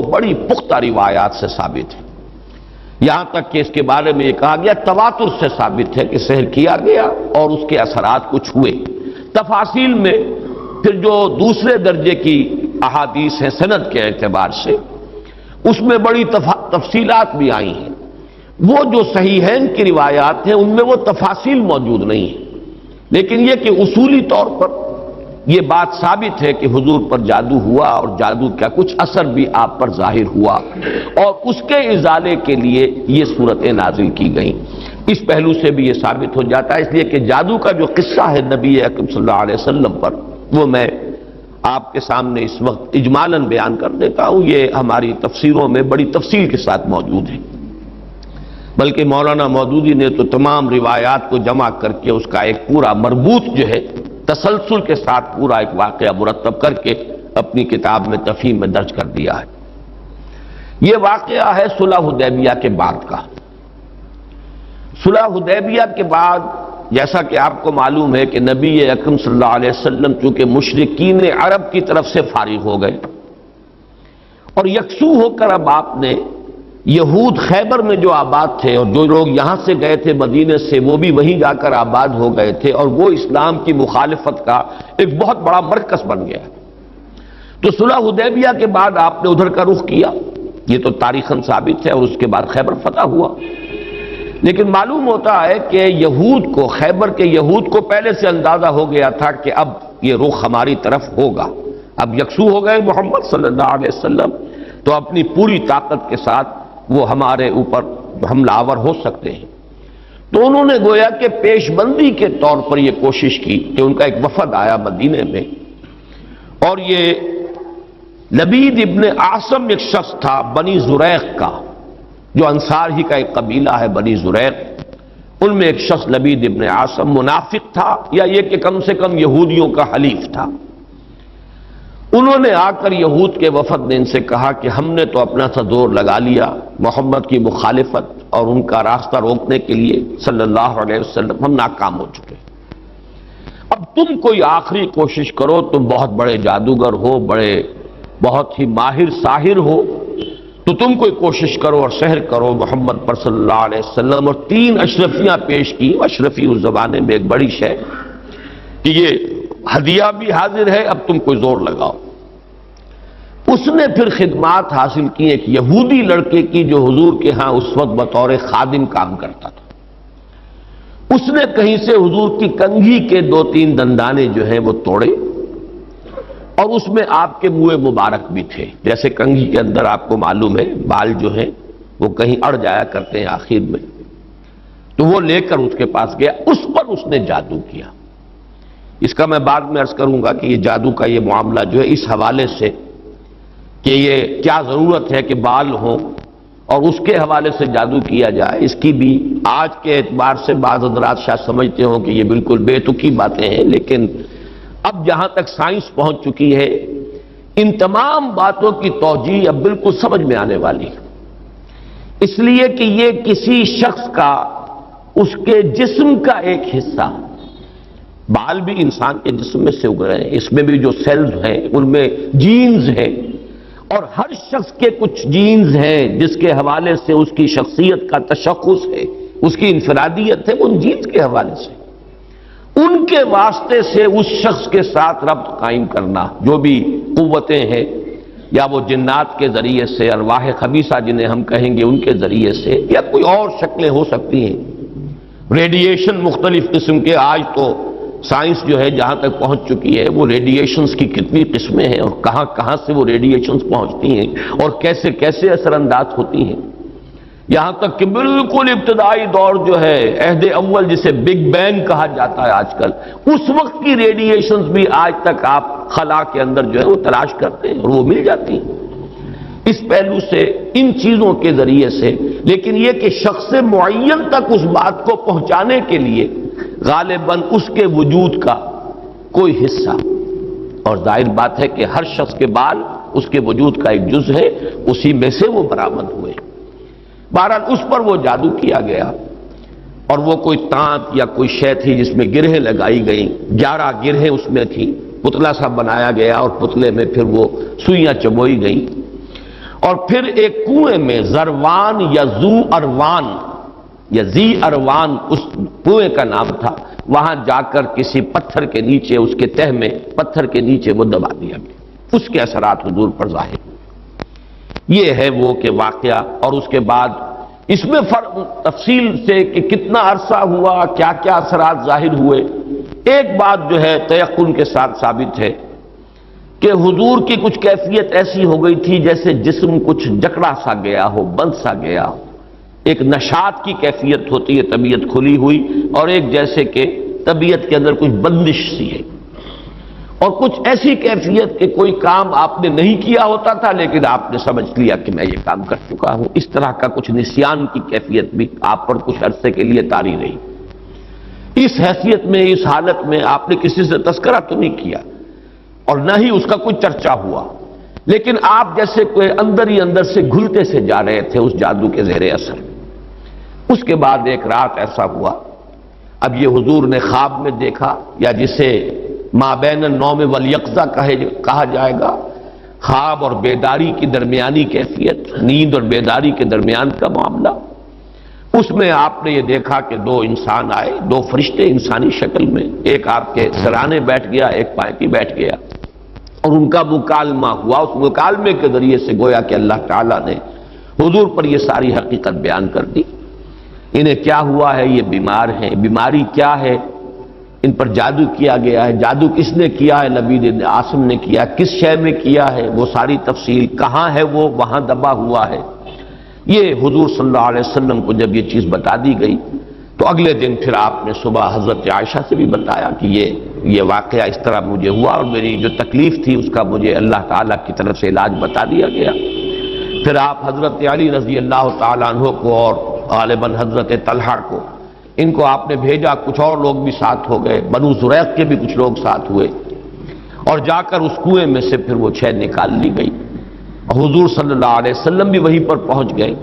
بڑی پختہ روایات سے ثابت ہے، یہاں تک کہ اس کے بارے میں یہ کہا گیا تواتر سے ثابت ہے کہ سحر کیا گیا اور اس کے اثرات کچھ ہوئے۔ تفاصیل میں پھر جو دوسرے درجے کی احادیث ہیں سند کے اعتبار سے، اس میں بڑی تفصیلات بھی آئی ہیں۔ وہ جو صحیحین کی روایات ہیں ان میں وہ تفاصیل موجود نہیں ہیں، لیکن یہ کہ اصولی طور پر یہ بات ثابت ہے کہ حضور پر جادو ہوا اور جادو کا کچھ اثر بھی آپ پر ظاہر ہوا، اور اس کے ازالے کے لیے یہ صورتیں نازل کی گئیں۔ اس پہلو سے بھی یہ ثابت ہو جاتا ہے، اس لیے کہ جادو کا جو قصہ ہے نبی اکرم صلی اللہ علیہ وسلم پر، وہ میں آپ کے سامنے اس وقت اجمالاً بیان کر دیتا ہوں۔ یہ ہماری تفسیروں میں بڑی تفصیل کے ساتھ موجود ہے، بلکہ مولانا مودودی نے تو تمام روایات کو جمع کر کے اس کا ایک پورا مربوط جو ہے تسلسل کے ساتھ پورا ایک واقعہ مرتب کر کے اپنی کتاب میں تفہیم میں درج کر دیا ہے۔ یہ واقعہ ہے صلح حدیبیہ کے بعد کا۔ صلح حدیبیہ کے بعد جیسا کہ آپ کو معلوم ہے کہ نبی اکرم صلی اللہ علیہ وسلم چونکہ مشرکین عرب کی طرف سے فارغ ہو گئے اور یکسو ہو کر اب آپ نے یہود خیبر میں جو آباد تھے اور جو لوگ یہاں سے گئے تھے مدینے سے وہ بھی وہیں جا کر آباد ہو گئے تھے، اور وہ اسلام کی مخالفت کا ایک بہت بڑا مرکز بن گیا۔ تو صلح حدیبیہ کے بعد آپ نے ادھر کا رخ کیا، یہ تو تاریخاً ثابت ہے، اور اس کے بعد خیبر فتح ہوا۔ لیکن معلوم ہوتا ہے کہ یہود کو، خیبر کے یہود کو پہلے سے اندازہ ہو گیا تھا کہ اب یہ رخ ہماری طرف ہوگا، اب یکسو ہو گئے محمد صلی اللہ علیہ وسلم، تو اپنی پوری طاقت کے ساتھ وہ ہمارے اوپر حملہ آور ہو سکتے ہیں۔ تو انہوں نے گویا کہ پیش بندی کے طور پر یہ کوشش کی کہ ان کا ایک وفد آیا مدینے میں، اور یہ لبید ابن عاصم ایک شخص تھا بنی زریق کا، جو انصار ہی کا ایک قبیلہ ہے بنی زریق، ان میں ایک شخص لبید ابن عاصم منافق تھا، یا یہ کہ کم سے کم یہودیوں کا حلیف تھا۔ انہوں نے آ کر یہود کے وفد نے ان سے کہا کہ ہم نے تو اپنا سا زور لگا لیا محمد کی مخالفت اور ان کا راستہ روکنے کے لیے صلی اللہ علیہ وسلم، ہم ناکام ہو چکے، اب تم کوئی آخری کوشش کرو، تم بہت بڑے جادوگر ہو، بہت ہی ماہر ساحر ہو، تو تم کوئی کوشش کرو اور سحر کرو محمد پر صلی اللہ علیہ وسلم۔ اور 3 اشرفیاں پیش کی۔ اشرفی اس زمانے میں ایک بڑی شے کہ یہ ہدیہ بھی حاضر ہے، اب تم کوئی زور لگاؤ۔ اس نے پھر خدمات حاصل کی ایک یہودی لڑکے کی جو حضور کے ہاں اس وقت بطور خادم کام کرتا تھا۔ اس نے کہیں سے حضور کی کنگھی کے 2-3 دندانے جو ہیں وہ توڑے، اور اس میں آپ کے منہ مبارک بھی تھے۔ جیسے کنگھی کے اندر آپ کو معلوم ہے بال جو ہیں وہ کہیں اڑ جایا کرتے ہیں آخر میں، تو وہ لے کر اس کے پاس گیا، اس پر اس نے جادو کیا۔ اس کا میں بعد میں عرض کروں گا کہ یہ جادو کا یہ معاملہ جو ہے اس حوالے سے کہ یہ کیا ضرورت ہے کہ بال ہوں اور اس کے حوالے سے جادو کیا جائے، اس کی بھی آج کے اعتبار سے بعض حضرات شاید سمجھتے ہوں کہ یہ بالکل بے تکی باتیں ہیں، لیکن اب جہاں تک سائنس پہنچ چکی ہے ان تمام باتوں کی توجیہ اب بالکل سمجھ میں آنے والی ہے، اس لیے کہ یہ کسی شخص کا، اس کے جسم کا ایک حصہ، بال بھی انسان کے جسم میں سے اگ رہے ہیں، اس میں بھی جو سیلز ہیں ان میں جینز ہیں، اور ہر شخص کے کچھ جینز ہیں جس کے حوالے سے اس کی شخصیت کا تشخص ہے، اس کی انفرادیت ہے، ان جینز کے حوالے سے ان کے واسطے سے اس شخص کے ساتھ ربط قائم کرنا، جو بھی قوتیں ہیں یا وہ جنات کے ذریعے سے، ارواح خبیثہ جنہیں ہم کہیں گے ان کے ذریعے سے، یا کوئی اور شکلیں ہو سکتی ہیں، ریڈیشن مختلف قسم کے۔ آج تو سائنس جو ہے جہاں تک پہنچ چکی ہے وہ ریڈیشنز کی کتنی قسمیں ہیں اور کہاں کہاں سے وہ ریڈیشنز پہنچتی ہیں اور کیسے کیسے اثر انداز ہوتی ہیں، یہاں تک کہ بالکل ابتدائی دور جو ہے عہد اول جسے بگ بینگ کہا جاتا ہے آج کل، اس وقت کی ریڈیشنز بھی آج تک آپ خلا کے اندر جو ہے وہ تلاش کرتے ہیں اور وہ مل جاتی ہیں۔ اس پہلو سے ان چیزوں کے ذریعے سے، لیکن یہ کہ شخص معین تک اس بات کو پہنچانے کے لیے غالباً اس کے وجود کا کوئی حصہ، اور ظاہر بات ہے کہ ہر شخص کے بال اس کے وجود کا ایک جز ہے، اسی میں سے وہ برآمد ہوئے۔ بہرحال اس پر وہ جادو کیا گیا، اور وہ کوئی تانت یا کوئی شے تھی جس میں گرہیں لگائی گئیں، 11 گرہیں اس میں تھیں، پتلا سا بنایا گیا اور پتلے میں پھر وہ سوئیاں چبوئی گئیں، اور پھر ایک کنویں میں زروان یا زو اروان یا زی اروان اس کنویں کا نام تھا، وہاں جا کر کسی پتھر کے نیچے، اس کے تہ میں پتھر کے نیچے وہ دبا دیا گیا، اس کے اثرات حضور پر ظاہر ہوئے۔ یہ ہے وہ کہ واقعہ، اور اس کے بعد اس میں فرق تفصیل سے کہ کتنا عرصہ ہوا، کیا کیا اثرات ظاہر ہوئے۔ ایک بات جو ہے تیقن کے ساتھ ثابت ہے کہ حضور کی کچھ کیفیت ایسی ہو گئی تھی جیسے جسم کچھ جکڑا سا گیا ہو، بند سا گیا ہو، ایک نشاط کی کیفیت ہوتی ہے، طبیعت کھلی ہوئی، اور ایک جیسے کہ طبیعت کے اندر کچھ بندش سی ہے، اور کچھ ایسی کیفیت کہ کوئی کام آپ نے نہیں کیا ہوتا تھا لیکن آپ نے سمجھ لیا کہ میں یہ کام کر چکا ہوں، اس طرح کا کچھ نسیان کی کیفیت بھی آپ پر کچھ عرصے کے لیے طاری رہی۔ اس حیثیت میں، اس حالت میں آپ نے کسی سے تذکرہ تو نہیں کیا اور نہ ہی اس کا کوئی چرچا ہوا، لیکن آپ جیسے کوئی اندر ہی اندر سے گھلتے سے جا رہے تھے اس جادو کے زیر اثر۔ اس کے بعد ایک رات ایسا ہوا، اب یہ حضور نے خواب میں دیکھا، یا جسے ما بین النوم والیقظہ کہا جائے گا، خواب اور بیداری کی درمیانی کیفیت، نیند اور بیداری کے درمیان کا معاملہ۔ اس میں آپ نے یہ دیکھا کہ دو انسان آئے، دو فرشتے انسانی شکل میں، ایک آپ کے سرانے بیٹھ گیا، ایک پائیں پہ بیٹھ گیا، اور ان کا مکالمہ ہوا۔ اس مکالمے کے ذریعے سے گویا کہ اللہ تعالیٰ نے حضور پر یہ ساری حقیقت بیان کر دی۔ انہیں کیا ہوا ہے، یہ بیمار ہیں، بیماری کیا ہے، ان پر جادو کیا گیا ہے، جادو کس نے کیا ہے، لبید بن عاصم نے کیا، کس شے میں کیا ہے، وہ ساری تفصیل، کہاں ہے وہ، وہاں دبا ہوا ہے۔ یہ حضور صلی اللہ علیہ وسلم کو جب یہ چیز بتا دی گئی تو اگلے دن پھر آپ نے صبح حضرت عائشہ سے بھی بتایا کہ یہ واقعہ اس طرح مجھے ہوا، اور میری جو تکلیف تھی اس کا مجھے اللہ تعالیٰ کی طرف سے علاج بتا دیا گیا۔ پھر آپ حضرت علی رضی اللہ تعالیٰ عنہ کو اور غالباً حضرت طلحہ کو، ان کو آپ نے بھیجا، کچھ اور لوگ بھی ساتھ ہو گئے، بنو زریق کے بھی کچھ لوگ ساتھ ہوئے، اور جا کر اس کنویں میں سے پھر وہ چھے نکال لی گئی۔ حضور صلی اللہ علیہ وسلم بھی وہیں پر پہنچ گئے۔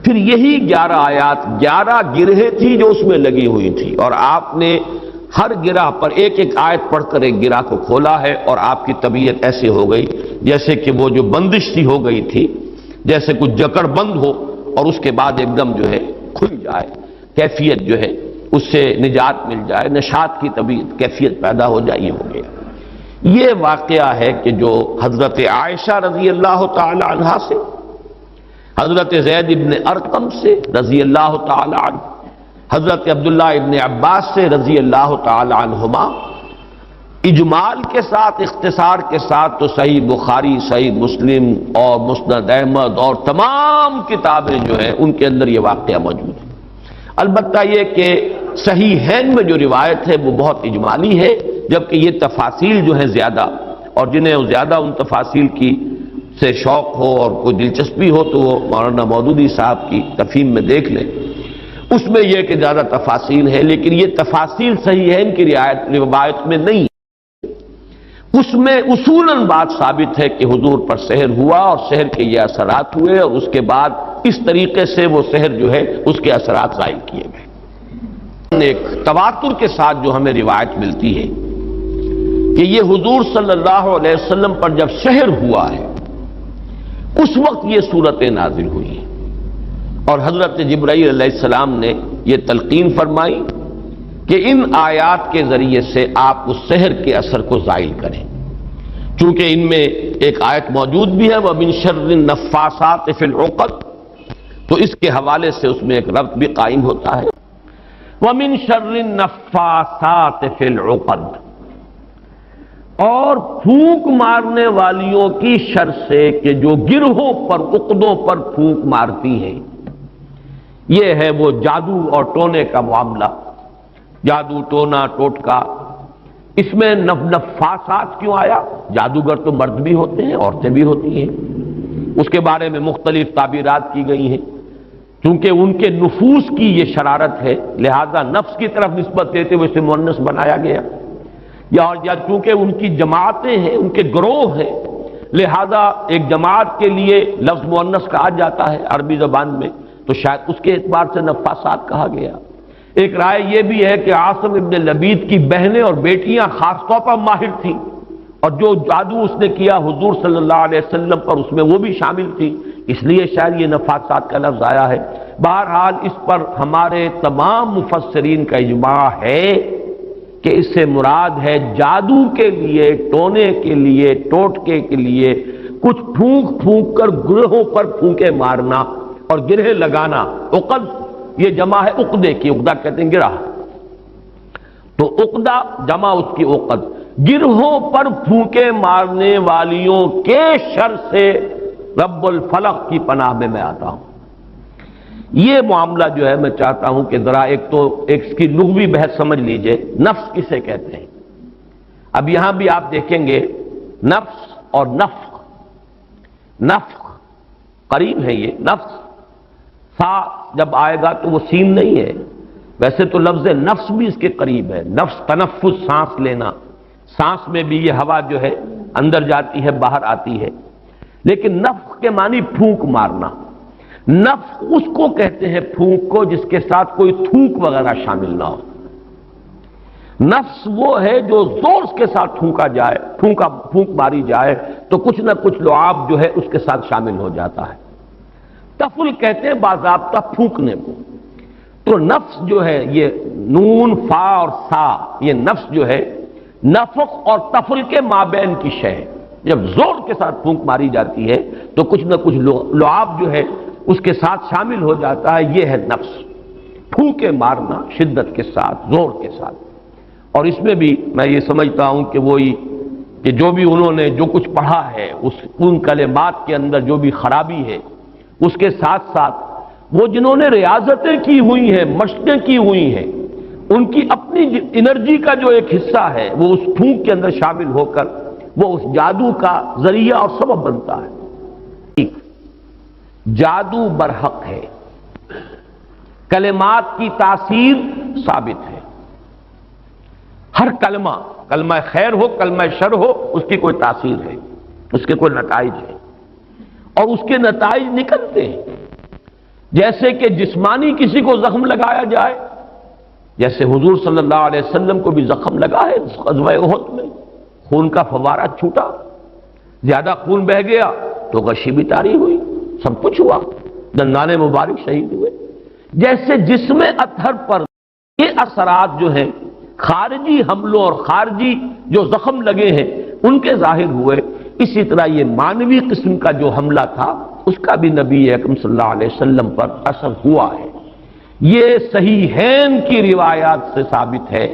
پھر یہی 11 آیات، 11 گرہیں تھی جو اس میں لگی ہوئی تھی، اور آپ نے ہر گرہ پر ایک ایک آیت پڑھ کر ایک گرہ کو کھولا ہے، اور آپ کی طبیعت ایسے ہو گئی جیسے کہ وہ جو بندش سی ہو گئی تھی، جیسے کچھ جکڑ بند ہو اور اس کے بعد ایک دم جو ہے کھل جائے، کیفیت جو ہے اس سے نجات مل جائے، نشاط کی طبیعت کیفیت پیدا ہو جائے، یہ ہو گیا۔ یہ واقعہ ہے کہ جو حضرت عائشہ رضی اللہ تعالی عنہا سے، حضرت زید ابن ارقم سے رضی اللہ تعالی عنہ، حضرت عبداللہ ابن عباس سے رضی اللہ تعالی عنہما، اجمال کے ساتھ، اختصار کے ساتھ تو صحیح بخاری، صحیح مسلم اور مسند احمد اور تمام کتابیں جو ہیں ان کے اندر یہ واقعہ موجود ہے۔ البتہ یہ کہ صحیحین میں جو روایت ہے وہ بہت اجمالی ہے، جبکہ یہ تفاصیل جو ہیں زیادہ، اور جنہیں زیادہ ان تفاصیل کی سے شوق ہو اور کوئی دلچسپی ہو تو وہ مولانا مودودی صاحب کی تفہیم میں دیکھ لیں، اس میں یہ کہ زیادہ تفاصیل ہے، لیکن یہ تفاصیل صحیحین کی روایت میں نہیں، اس میں اصولاً بات ثابت ہے کہ حضور پر سحر ہوا اور سحر کے یہ اثرات ہوئے، اور اس کے بعد اس طریقے سے وہ سحر جو ہے اس کے اثرات ظاہر کیے گئے۔ ایک تواتر کے ساتھ جو ہمیں روایت ملتی ہے کہ یہ حضور صلی اللہ علیہ وسلم پر جب سحر ہوا ہے اس وقت یہ صورتیں نازل ہوئی ہیں، اور حضرت جبرائیل علیہ السلام نے یہ تلقین فرمائی کہ ان آیات کے ذریعے سے آپ اس سحر کے اثر کو زائل کریں، چونکہ ان میں ایک آیت موجود بھی ہے وَمِن شَرِّ النَّفَّاثَاتِ فِي الْعُقَدِ، تو اس کے حوالے سے اس میں ایک ربط بھی قائم ہوتا ہے، وَمِن شَرِّ النَّفَّاثَاتِ فِي الْعُقَدِ، اور پھونک مارنے والیوں کی شر سے کہ جو گرہوں پر، عقدوں پر پھونک مارتی ہیں۔ یہ ہے وہ جادو اور ٹونے کا معاملہ، جادو، ٹونا، ٹوٹکا۔ اس میں نفاسات کیوں آیا؟ جادوگر تو مرد بھی ہوتے ہیں، عورتیں بھی ہوتی ہیں، اس کے بارے میں مختلف تعبیرات کی گئی ہیں، چونکہ ان کے نفوس کی یہ شرارت ہے لہذا نفس کی طرف نسبت دیتے ہوئے اسے مؤنث بنایا گیا، یا چونکہ ان کی جماعتیں ہیں، ان کے گروہ ہیں، لہذا ایک جماعت کے لیے لفظ مؤنث کہا جاتا ہے عربی زبان میں، تو شاید اس کے اعتبار سے نفاسات کہا گیا۔ ایک رائے یہ بھی ہے کہ عاصم ابن لبید کی بہنیں اور بیٹیاں خاص طور پر ماہر تھیں، اور جو جادو اس نے کیا حضور صلی اللہ علیہ وسلم پر اس میں وہ بھی شامل تھی، اس لیے شاید یہ نفاسات کا لفظ آیا ہے۔ بہرحال اس پر ہمارے تمام مفسرین کا اجماع ہے کہ اس سے مراد ہے جادو کے لیے، ٹونے کے لیے، ٹوٹکے کے لیے کچھ پھونک پھونک کر گرہوں پر پھونکے مارنا اور گرہ لگانا۔ عقد یہ جمع ہے عقدے کی، عقدہ کہتے ہیں گرہ، تو عقدہ جمع اس کی عقد، گرہوں پر پھونکے مارنے والیوں کے شر سے رب الفلق کی پناہ میں آتا ہوں۔ یہ معاملہ جو ہے میں چاہتا ہوں کہ ذرا ایک اس کی لغوی بحث سمجھ لیجئے، نفس کسے کہتے ہیں۔ اب یہاں بھی آپ دیکھیں گے نفس اور نفخ، نفخ قریب ہے، یہ نفس سا جب آئے گا تو وہ سین نہیں ہے، ویسے تو لفظ نفس بھی اس کے قریب ہے، نفس تنفس سانس لینا، سانس میں بھی یہ ہوا جو ہے اندر جاتی ہے باہر آتی ہے، لیکن نفخ کے معنی پھونک مارنا۔ نفخ اس کو کہتے ہیں پھونک کو جس کے ساتھ کوئی تھوک وغیرہ شامل نہ ہو۔ نفس وہ ہے جو زور کے ساتھ پھونکا جائے، پھونک ماری جائے تو کچھ نہ کچھ لعاب جو ہے اس کے ساتھ شامل ہو جاتا ہے۔ تفل کہتے ہیں باضابطہ پھونکنے کو۔ تو نفس جو ہے یہ نون فا اور سا، یہ نفس جو ہے نفخ اور تفل کے مابین کی شے ہے۔ جب زور کے ساتھ پھونک ماری جاتی ہے تو کچھ نہ کچھ لعاب جو ہے اس کے ساتھ شامل ہو جاتا ہے، یہ ہے نفس، پھونکے مارنا شدت کے ساتھ، زور کے ساتھ۔ اور اس میں بھی میں یہ سمجھتا ہوں کہ وہی کہ جو بھی انہوں نے جو کچھ پڑھا ہے ان کلمات کے اندر جو بھی خرابی ہے، اس کے ساتھ ساتھ وہ جنہوں نے ریاضتیں کی ہوئی ہیں، مشقیں کی ہوئی ہیں، ان کی اپنی انرجی کا جو ایک حصہ ہے وہ اس پھونک کے اندر شامل ہو کر وہ اس جادو کا ذریعہ اور سبب بنتا ہے۔ جادو برحق ہے، کلمات کی تاثیر ثابت ہے۔ ہر کلمہ، کلمہ خیر ہو کلمہ شر ہو، اس کی کوئی تاثیر ہے، اس کے کوئی نتائج ہے، اور اس کے نتائج نکلتے ہیں۔ جیسے کہ جسمانی کسی کو زخم لگایا جائے، جیسے حضور صلی اللہ علیہ وسلم کو بھی زخم لگا ہے غزوہ احد میں، خون کا فوارہ چھوٹا، زیادہ خون بہہ گیا تو غشی بھی طاری ہوئی، سب کچھ ہوا، دندان مبارک شہید ہوئے۔ جیسے جسم اطہر پر یہ اثرات جو ہیں خارجی حملوں اور خارجی جو زخم لگے ہیں ان کے ظاہر ہوئے، اسی طرح یہ مانوی قسم کا جو حملہ تھا اس کا بھی نبی اکرم صلی اللہ علیہ وسلم پر اثر ہوا ہے۔ یہ صحیحین کی روایات سے ثابت ہے،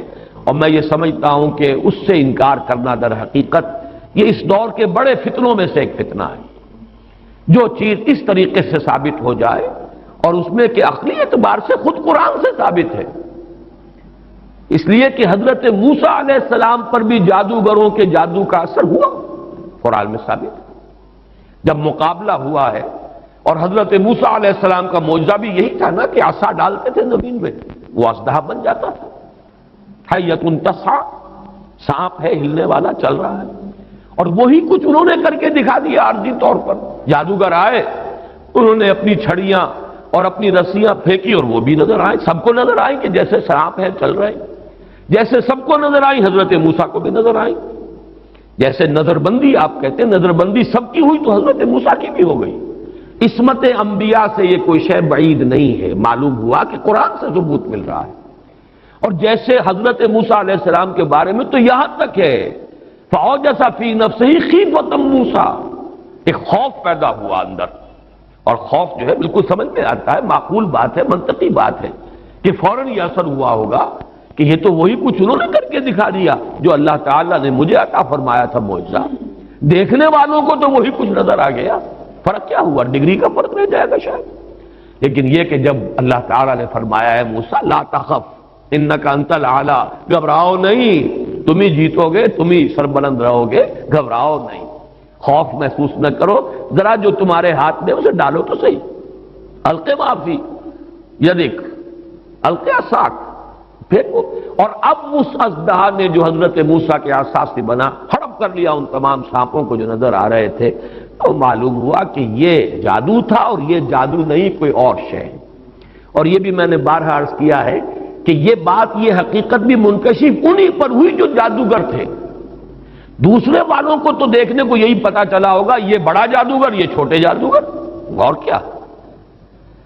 اور میں یہ سمجھتا ہوں کہ اس سے انکار کرنا در حقیقت یہ اس دور کے بڑے فتنوں میں سے ایک فتنہ ہے۔ جو چیز اس طریقے سے ثابت ہو جائے اور اس میں کہ عقلی اعتبار سے خود قرآن سے ثابت ہے، اس لیے کہ حضرت موسیٰ علیہ السلام پر بھی جادوگروں کے جادو کا اثر ہوا، قرآن میں ثابت ہے۔ جب مقابلہ ہوا ہے اور حضرت موسیٰ علیہ السلام کا معجزہ بھی یہی تھا نا کہ عصا ڈالتے تھے زمین میں وہ اژدہا بن جاتا تھا، حیۃ تسعیٰ، سانپ ہے ہلنے والا چل رہا ہے، اور وہی کچھ انہوں نے کر کے دکھا دیا عارضی طور پر۔ جادوگر آئے، انہوں نے اپنی چھڑیاں اور اپنی رسیاں پھینکی اور وہ بھی نظر آئے، سب کو نظر آئی کہ جیسے سانپ ہے چل رہے، جیسے سب کو نظر آئی حضرت موسیٰ کو بھی نظر آئی۔ جیسے نظر بندی آپ کہتے ہیں، نظر بندی سب کی ہوئی تو حضرت موسیٰ کی بھی ہو گئی۔ عصمت انبیاء سے یہ کوئی شے بعید نہیں ہے، معلوم ہوا کہ قرآن سے ثبوت مل رہا ہے۔ اور جیسے حضرت موسیٰ علیہ السلام کے بارے میں تو یہاں تک ہے فَأَوْجَسَ فِي نَفْسِهِ خِیفَةً موسیٰ، ایک خوف پیدا ہوا اندر، اور خوف جو ہے بالکل سمجھ میں آتا ہے، معقول بات ہے، منطقی بات ہے کہ فوراً یہ اثر ہوا ہوگا کہ یہ تو وہی کچھ انہوں نے کر کے دکھا دیا جو اللہ تعالیٰ نے مجھے عطا فرمایا تھا معجزہ۔ دیکھنے والوں کو تو وہی کچھ نظر آ گیا، فرق کیا ہوا؟ ڈگری کا فرق رہ جائے گا شاید، لیکن یہ کہ جب اللہ تعالیٰ نے فرمایا ہے موسیٰ لا تخف انک انت الاعلی، گھبراؤ نہیں، تم ہی جیتو گے، تم ہی سربلند رہو گے، گھبراؤ نہیں، خوف محسوس نہ کرو، ذرا جو تمہارے ہاتھ میں اسے ڈالو تو صحیح، الق ما فی یدک الق عصاک، پھینکو۔ اور اب اس اژدہا نے جو حضرت موسیٰ کے عصا سے بنا ہڑپ کر لیا ان تمام سانپوں کو جو نظر آ رہے تھے، تو معلوم ہوا کہ یہ جادو تھا، اور یہ جادو نہیں کوئی اور شے۔ اور یہ بھی میں نے بارہا عرض کیا ہے کہ یہ بات، یہ حقیقت بھی منکشف انہی پر ہوئی جو جادوگر تھے۔ دوسرے والوں کو تو دیکھنے کو یہی پتا چلا ہوگا یہ بڑا جادوگر، یہ چھوٹے جادوگر، اور کیا،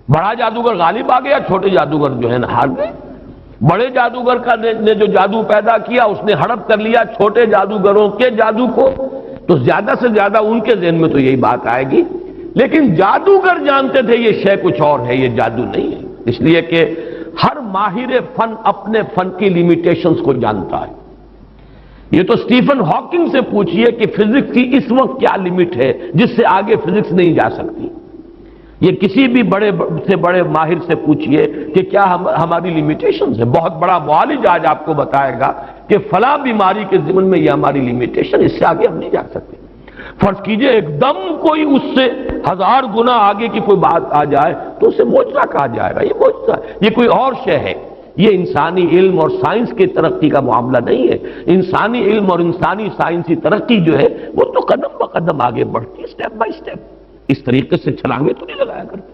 بڑا جادوگر غالب آ گیا، چھوٹے جادوگر جو ہے نا ہار گئے۔ بڑے جادوگر کا نے جو جادو پیدا کیا اس نے ہڑپ کر لیا چھوٹے جادوگروں کے جادو کو، تو زیادہ سے زیادہ ان کے ذہن میں تو یہی بات آئے گی، لیکن جادوگر جانتے تھے یہ شے کچھ اور ہے، یہ جادو نہیں ہے، اس لیے کہ ہر ماہر فن اپنے فن کی لیمیٹیشنز کو جانتا ہے۔ یہ تو اسٹیفن ہاکنگ سے پوچھئے کہ فزکس کی اس وقت کیا لمٹ ہے جس سے آگے فزکس نہیں جا سکتی، یہ کسی بھی بڑے سے بڑے ماہر سے پوچھئے کہ کیا ہماری لیمیٹیشنز ہے۔ بہت بڑا معالج آج آپ کو بتائے گا کہ فلاں بیماری کے ضمن میں یہ ہماری لیمیٹیشن، اس سے آگے ہم نہیں جا سکتے۔ فرض کیجئے ایک دم کوئی اس سے 1000 گنا آگے کی کوئی بات آ جائے تو اسے معجزہ کہا جائے گا، یہ معجزہ ہے، یہ کوئی اور شے ہے، یہ انسانی علم اور سائنس کی ترقی کا معاملہ نہیں ہے۔ انسانی علم اور انسانی سائنسی ترقی جو ہے وہ تو قدم بہ قدم آگے بڑھتی ہے، سٹیپ بائی سٹیپ، اس طریقے سے چھلانگیں تو نہیں لگایا کرتے۔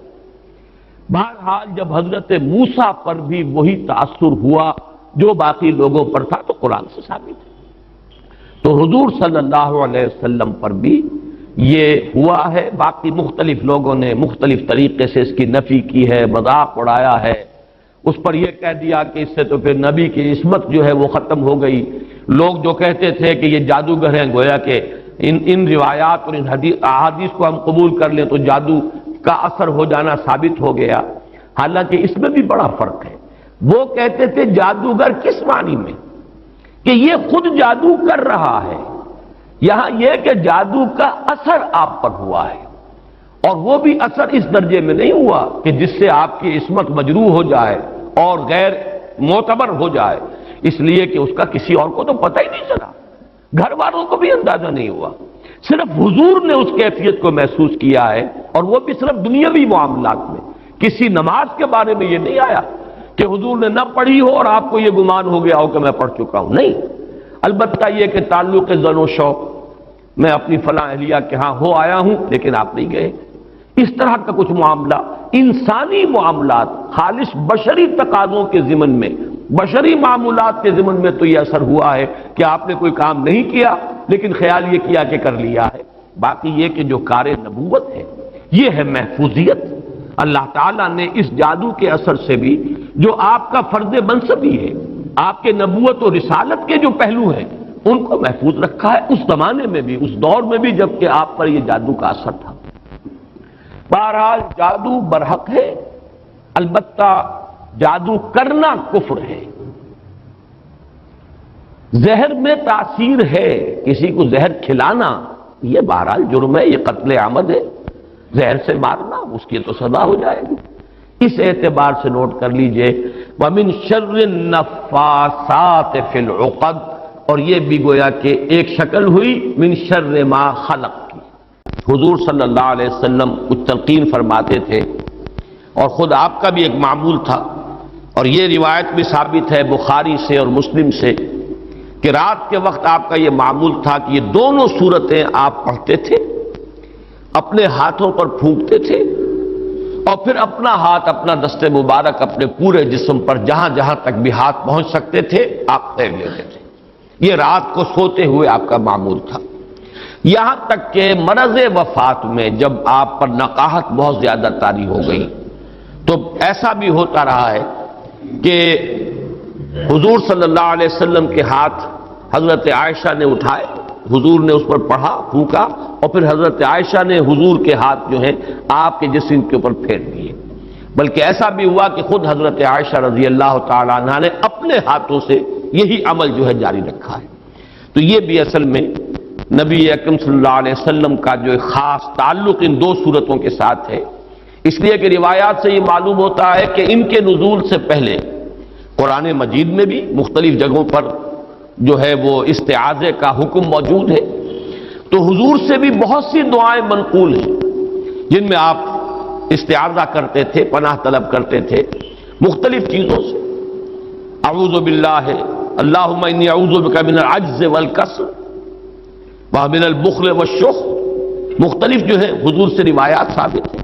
بہرحال جب حضرت موسیٰ پر بھی وہی تاثر ہوا جو باقی لوگوں پر تھا تو قرآن سے ثابت ہے، تو حضور صلی اللہ علیہ وسلم پر بھی یہ ہوا ہے۔ باقی مختلف لوگوں نے مختلف طریقے سے اس کی نفی کی ہے، مذاق اڑایا ہے، اس پر یہ کہہ دیا کہ اس سے تو پھر نبی کی عصمت جو ہے وہ ختم ہو گئی۔ لوگ جو کہتے تھے کہ یہ جادوگر ہیں، گویا کہ ان روایات اور ان احادیث کو ہم قبول کر لیں تو جادو کا اثر ہو جانا ثابت ہو گیا، حالانکہ اس میں بھی بڑا فرق ہے۔ وہ کہتے تھے جادوگر کس معنی میں کہ یہ خود جادو کر رہا ہے، یہاں یہ کہ جادو کا اثر آپ پر ہوا ہے، اور وہ بھی اثر اس درجے میں نہیں ہوا کہ جس سے آپ کی عصمت مجروح ہو جائے اور غیر معتبر ہو جائے، اس لیے کہ اس کا کسی اور کو تو پتہ ہی نہیں چلا، گھر والوں کو بھی اندازہ نہیں ہوا، صرف حضور نے اس کیفیت کو محسوس کیا ہے، اور وہ بھی صرف دنیاوی معاملات میں۔ کسی نماز کے بارے میں یہ نہیں آیا کہ حضور نے نہ پڑھی ہو اور آپ کو یہ گمان ہو گیا ہو کہ میں پڑھ چکا ہوں، نہیں، البتہ یہ کہ تعلق ظن و شوق، میں اپنی فلاں اہلیہ کے ہاں ہو آیا ہوں لیکن آپ نہیں گئے، اس طرح کا کچھ معاملہ، انسانی معاملات، خالص بشری تقاضوں کے ضمن میں، بشری معمولات کے ضمن میں تو یہ اثر ہوا ہے کہ آپ نے کوئی کام نہیں کیا لیکن خیال یہ کیا کہ کر لیا ہے۔ باقی یہ کہ جو کار نبوت ہے یہ ہے محفوظیت، اللہ تعالیٰ نے اس جادو کے اثر سے بھی جو آپ کا فرض منصبی ہے، آپ کے نبوت و رسالت کے جو پہلو ہیں ان کو محفوظ رکھا ہے، اس زمانے میں بھی، اس دور میں بھی جب کہ آپ پر یہ جادو کا اثر تھا۔ بہرحال جادو برحق ہے، البتہ جادو کرنا کفر ہے، زہر میں تاثیر ہے، کسی کو زہر کھلانا یہ بہرحال جرم ہے، یہ قتل عمد ہے، زہر سے مارنا اس کی تو سزا ہو جائے گی۔ اس اعتبار سے نوٹ کر لیجئے وَمِن شَرِّ النَّفَّاثَاتِ فِي الْعُقَدِ، اور یہ بھی گویا کہ ایک شکل ہوئی من شر ما خلق کی۔ حضور صلی اللہ علیہ وسلم کچھ تلقین فرماتے تھے، اور خود آپ کا بھی ایک معمول تھا، اور یہ روایت بھی ثابت ہے بخاری سے اور مسلم سے کہ رات کے وقت آپ کا یہ معمول تھا کہ یہ دونوں صورتیں آپ پڑھتے تھے، اپنے ہاتھوں پر پھونکتے تھے، اور پھر اپنا ہاتھ، اپنا دست مبارک اپنے پورے جسم پر جہاں جہاں تک بھی ہاتھ پہنچ سکتے تھے آپ پھیر لیتے تھے۔ یہ رات کو سوتے ہوئے آپ کا معمول تھا، یہاں تک کہ مرض وفات میں جب آپ پر نقاہت بہت زیادہ طاری ہو گئی تو ایسا بھی ہوتا رہا ہے کہ حضور صلی اللہ علیہ وسلم کے ہاتھ حضرت عائشہ نے اٹھائے، حضور نے اس پر پڑھا، پھونکا، اور پھر حضرت عائشہ نے حضور کے ہاتھ جو ہیں آپ کے جسم کے اوپر پھیر دیے، بلکہ ایسا بھی ہوا کہ خود حضرت عائشہ رضی اللہ تعالیٰ عنہ نے اپنے ہاتھوں سے یہی عمل جو ہے جاری رکھا ہے۔ تو یہ بھی اصل میں نبی اکرم صلی اللہ علیہ وسلم کا جو خاص تعلق ان دو صورتوں کے ساتھ ہے، اس لیے کہ روایات سے یہ معلوم ہوتا ہے کہ ان کے نزول سے پہلے قرآن مجید میں بھی مختلف جگہوں پر جو ہے وہ استعاذے کا حکم موجود ہے، تو حضور سے بھی بہت سی دعائیں منقول ہیں جن میں آپ استعاذہ کرتے تھے، پناہ طلب کرتے تھے مختلف چیزوں سے۔ اعوذ باللہ، اللہم انی اعوذ بک من العجز والکسل ومن البخل والشح، مختلف جو ہے حضور سے روایات ثابت ہیں۔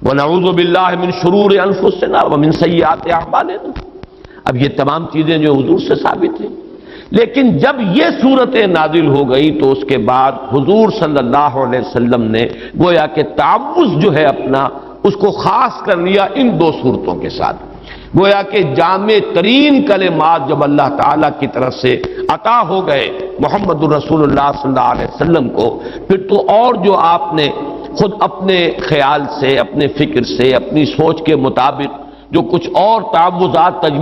ونعوذ باللہ من شرور انفسنا ومن سیئات اعمالنا، اب یہ تمام چیزیں جو حضور سے ثابت ہیں، لیکن جب یہ صورت نازل ہو گئی تو اس کے بعد حضور صلی اللہ علیہ وسلم نے گویا کہ تعوذ جو ہے اپنا اس کو خاص کر لیا ان دو صورتوں کے ساتھ. گویا کہ جامع ترین کلمات جب اللہ تعالیٰ کی طرف سے عطا ہو گئے محمد الرسول اللہ صلی اللہ علیہ وسلم کو، پھر تو اور جو آپ نے خود اپنے خیال سے، اپنے فکر سے، اپنی سوچ کے مطابق جو کچھ اور تعوذات تجویز